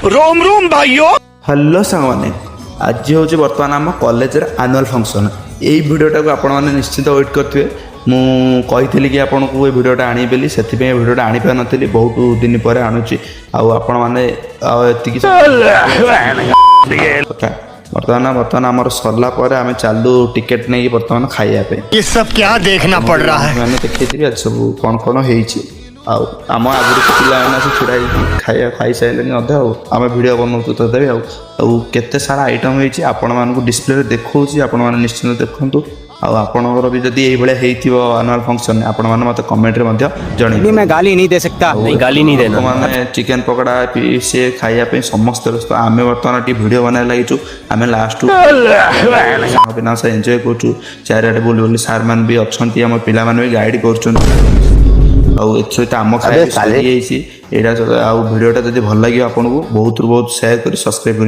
रोम रोम भाइयों। हेलो सांगने आज हूँ बर्तमान आम कॉलेज आनुअल फंक्शन यही भिडटा को आपण मैंने निश्चित वेट करेंगे मुझी कि आपन को ये भिडटा आनी बोली से भिडटा आनी पार नी बहुत दिन पर आणुची आपण मैंने बर्तमान आमर सरला आम चलू टिकेट नहीं बर्तमान खाइबा ये सब क्या देखना पड़ रहा है। मैंने देखी आज सब कौन कौन होम आम आगुरी पे छुड़ा खाई खाई सारे अधे आम भिड बनाऊ तथापि आते सारा आइटम होती आपण मानक डिस्प्ले देखा आपण मैंने निश्चित देखूँ आपणकर भी जदि यही आनुअल फंक्शन आपण मैंने मत कमेंट जन मैं गाली नहीं दे सकता। नहीं गाली नहीं देना। मैंने चिकेन पकड़ा सी खाइबा समस्त व्यस्त आम बर्तमान टी भिड बना लगे आम लास्ट बिना से एंजॉय करूँ चारिड़े बुली बुली सार मैंने भी अच्छा आम पिला भी गाइड कर सहित आम खाई यहाँ भिडटा जब भल लगे आपको बहुत बहुत सेयार कर सब्सक्राइब कर